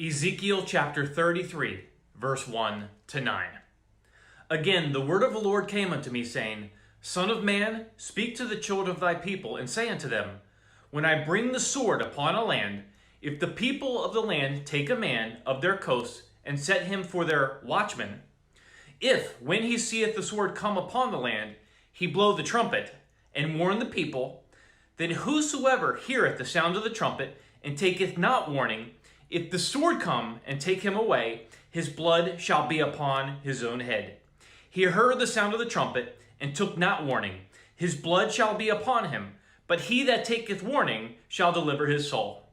Ezekiel chapter 33, verse 1 to 9. Again, the word of the Lord came unto me, saying, Son of man, speak to the children of thy people, and say unto them, When I bring the sword upon a land, if the people of the land take a man of their coasts, and set him for their watchman, if, when he seeth the sword come upon the land, he blow the trumpet, and warn the people, then whosoever heareth the sound of the trumpet, and taketh not warning, if the sword come and take him away, his blood shall be upon his own head. He heard the sound of the trumpet, and took not warning. His blood shall be upon him, but he that taketh warning shall deliver his soul.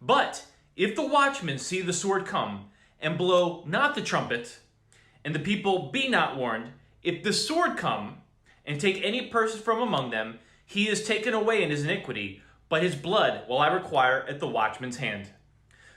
But if the watchman see the sword come, and blow not the trumpet, and the people be not warned, if the sword come, and take any person from among them, he is taken away in his iniquity, but his blood will I require at the watchman's hand.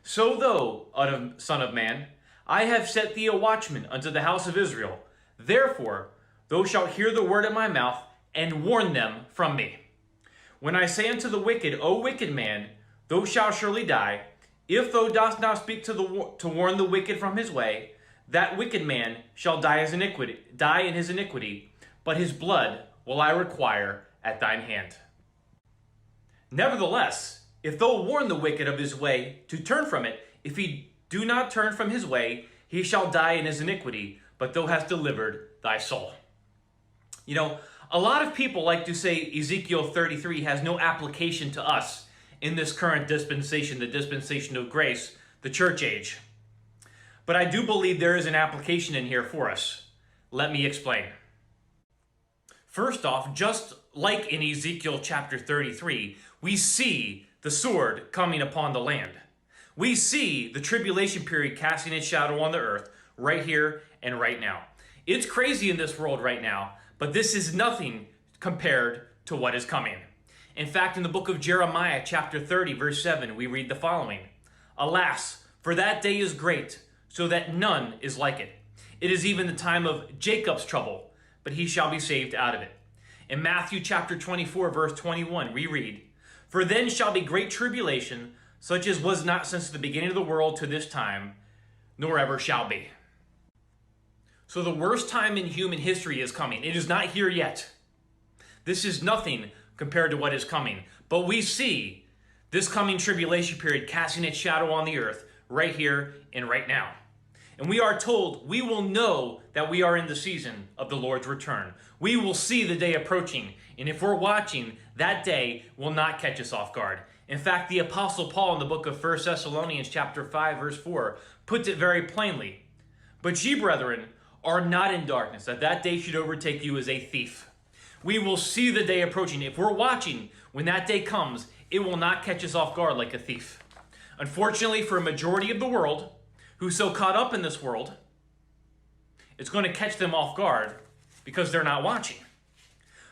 So thou, son of man, I have set thee a watchman unto the house of Israel. Therefore, thou shalt hear the word of my mouth, and warn them from me. When I say unto the wicked, O wicked man, thou shalt surely die, if thou dost not speak to warn the wicked from his way, that wicked man shall die in his iniquity, but his blood will I require at thine hand. Nevertheless, if thou warn the wicked of his way to turn from it, if he do not turn from his way, he shall die in his iniquity, but thou hast delivered thy soul. You know, a lot of people like to say Ezekiel 33 has no application to us in this current dispensation, the dispensation of grace, the church age. But I do believe there is an application in here for us. Let me explain. First off, just like in Ezekiel chapter 33, we see the sword coming upon the land. We see the tribulation period casting its shadow on the earth right here and right now. It's crazy in this world right now, but this is nothing compared to what is coming. In fact, in the book of Jeremiah chapter 30, verse 7, we read the following. Alas, for that day is great, so that none is like it. It is even the time of Jacob's trouble, but he shall be saved out of it. In Matthew chapter 24, verse 21, we read, For then shall be great tribulation, such as was not since the beginning of the world to this time, nor ever shall be. So the worst time in human history is coming. It is not here yet. This is nothing compared to what is coming. But we see this coming tribulation period casting its shadow on the earth right here and right now. And we are told we will know that we are in the season of the Lord's return. We will see the day approaching. And if we're watching, that day will not catch us off guard. In fact, the Apostle Paul in the book of 1 Thessalonians chapter 5, verse 4, puts it very plainly. But ye, brethren, are not in darkness, that day should overtake you as a thief. We will see the day approaching. If we're watching, when that day comes, it will not catch us off guard like a thief. Unfortunately, for a majority of the world, who's so caught up in this world, it's going to catch them off guard because they're not watching.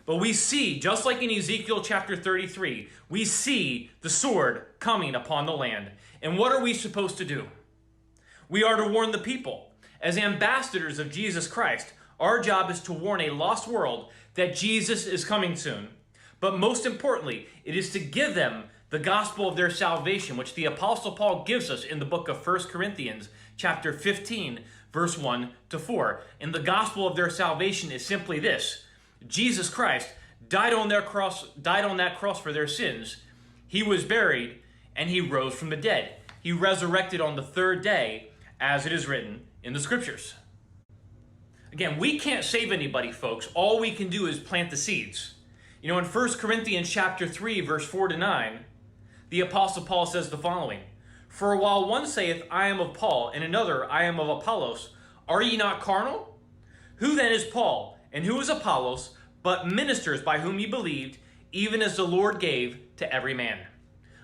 But we see, just like in Ezekiel chapter 33, we see the sword coming upon the land. And what are we supposed to do? We are to warn the people. As ambassadors of Jesus Christ, our job is to warn a lost world that Jesus is coming soon. But most importantly, it is to give them the gospel of their salvation, which the Apostle Paul gives us in the book of 1 Corinthians chapter 15, verse 1 to 4. And the gospel of their salvation is simply this. Jesus Christ died on that cross for their sins. He was buried, and he rose from the dead. He resurrected on the third day, as it is written in the scriptures. Again, we can't save anybody, folks. All we can do is plant the seeds. You know, in 1 Corinthians chapter 3, verse 4 to 9, the Apostle Paul says the following, For while one saith, I am of Paul, and another, I am of Apollos, are ye not carnal? Who then is Paul, and who is Apollos, but ministers by whom ye believed, even as the Lord gave to every man?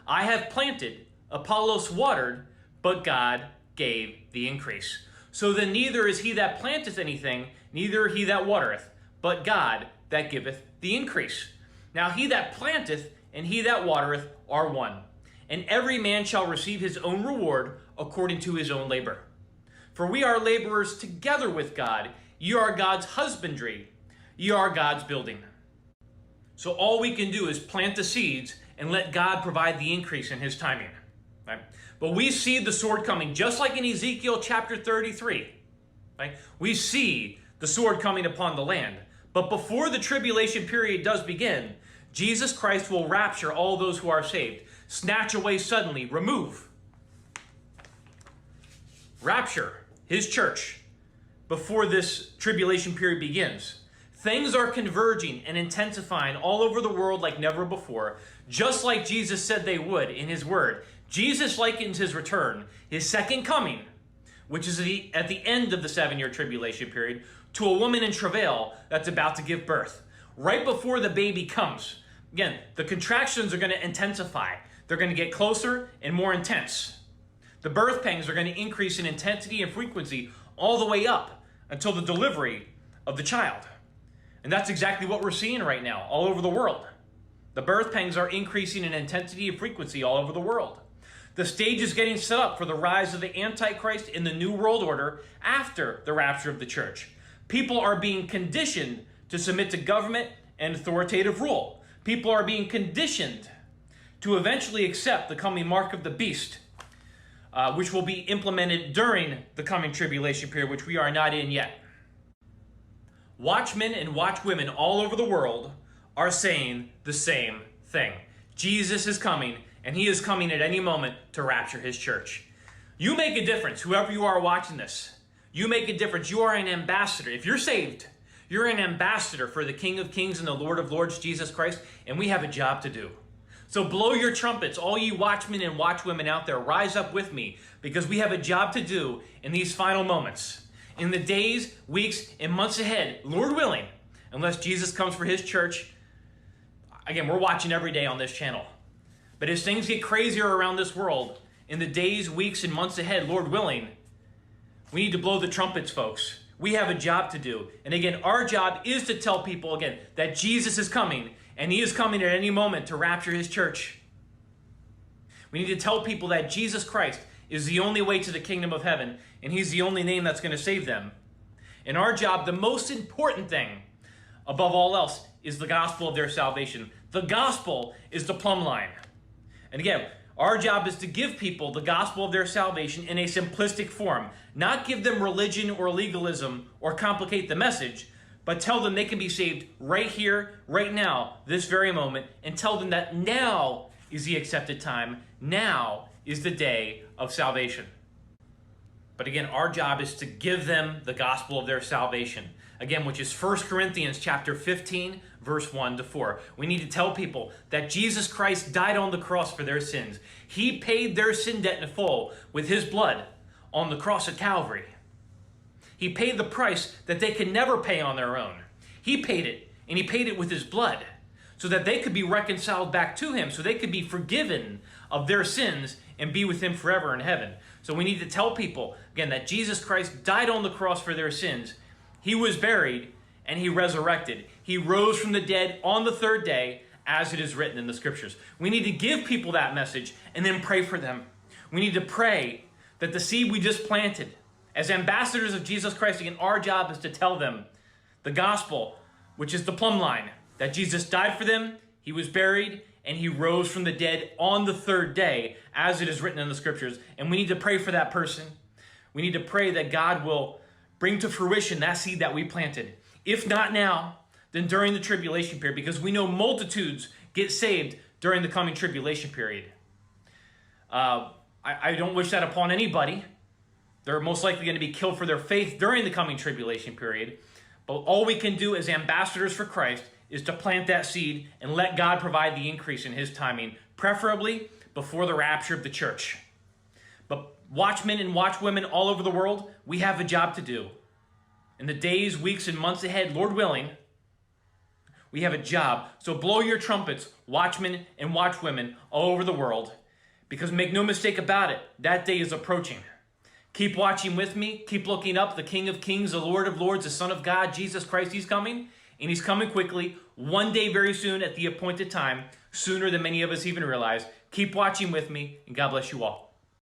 I have planted, Apollos watered, but God gave the increase. So then neither is he that planteth anything, neither he that watereth, but God that giveth the increase. Now he that planteth and he that watereth are one, and every man shall receive his own reward according to his own labor. For we are laborers together with God. Ye are God's husbandry. Ye are God's building. So all we can do is plant the seeds and let God provide the increase in his timing. Right? But we see the sword coming, just like in Ezekiel chapter 33. Right? We see the sword coming upon the land. But before the tribulation period does begin, Jesus Christ will rapture all those who are saved. Snatch away suddenly, remove. Rapture his church before this tribulation period begins. Things are converging and intensifying all over the world like never before, just like Jesus said they would in his word. Jesus likens his return, his second coming, which is at the end of the 7-year tribulation period, to a woman in travail that's about to give birth. Right before the baby comes. Again, the contractions are going to intensify. They're going to get closer and more intense. The birth pangs are going to increase in intensity and frequency all the way up until the delivery of the child. And that's exactly what we're seeing right now all over the world. The birth pangs are increasing in intensity and frequency all over the world. The stage is getting set up for the rise of the Antichrist in the New World Order after the rapture of the church. People are being conditioned to submit to government and authoritative rule. People are being conditioned to eventually accept the coming mark of the beast, which will be implemented during the coming tribulation period, which we are not in yet. Watchmen and watchwomen all over the world are saying the same thing. Jesus is coming, and he is coming at any moment to rapture his church. You make a difference, whoever you are watching this. You make a difference. You are an ambassador. If you're saved, you're an ambassador for the King of Kings and the Lord of Lords, Jesus Christ, and we have a job to do. So blow your trumpets, all you watchmen and watchwomen out there, rise up with me, because we have a job to do in these final moments. In the days, weeks, and months ahead, Lord willing, unless Jesus comes for his church. Again, we're watching every day on this channel. But as things get crazier around this world, in the days, weeks, and months ahead, Lord willing, we need to blow the trumpets, folks. We have a job to do. And again, our job is to tell people, again, that Jesus is coming, and he is coming at any moment to rapture his church. We need to tell people that Jesus Christ is the only way to the kingdom of heaven, and he's the only name that's going to save them. And our job, the most important thing, above all else, is the gospel of their salvation. The gospel is the plumb line. And again, our job is to give people the gospel of their salvation in a simplistic form. Not give them religion or legalism or complicate the message, but tell them they can be saved right here, right now, this very moment, and tell them that now is the accepted time. Now is the day of salvation. But again, our job is to give them the gospel of their salvation. Again, which is 1 Corinthians chapter 15, verse 1 to 4. We need to tell people that Jesus Christ died on the cross for their sins. He paid their sin debt in full with his blood on the cross at Calvary. He paid the price that they could never pay on their own. He paid it, and he paid it with his blood so that they could be reconciled back to him, so they could be forgiven of their sins and be with him forever in heaven. So we need to tell people, again, that Jesus Christ died on the cross for their sins. He was buried, and he resurrected. He rose from the dead on the third day, as it is written in the scriptures. We need to give people that message and then pray for them. We need to pray that the seed we just planted, as ambassadors of Jesus Christ, again, our job is to tell them the gospel, which is the plumb line, that Jesus died for them, he was buried, and he rose from the dead on the third day, as it is written in the scriptures. And we need to pray for that person. We need to pray that God will bring to fruition that seed that we planted. If not now, then during the tribulation period, because we know multitudes get saved during the coming tribulation period. I don't wish that upon anybody. They're most likely going to be killed for their faith during the coming tribulation period. But all we can do as ambassadors for Christ is to plant that seed and let God provide the increase in his timing, preferably before the rapture of the church. But watchmen and watchwomen all over the world, we have a job to do. In the days, weeks, and months ahead, Lord willing, we have a job. So blow your trumpets, watchmen and watchwomen all over the world, because make no mistake about it, that day is approaching. Keep watching with me. Keep looking up. The King of Kings, the Lord of Lords, the Son of God, Jesus Christ, he's coming. And he's coming quickly, one day very soon at the appointed time, sooner than many of us even realize. Keep watching with me, and God bless you all.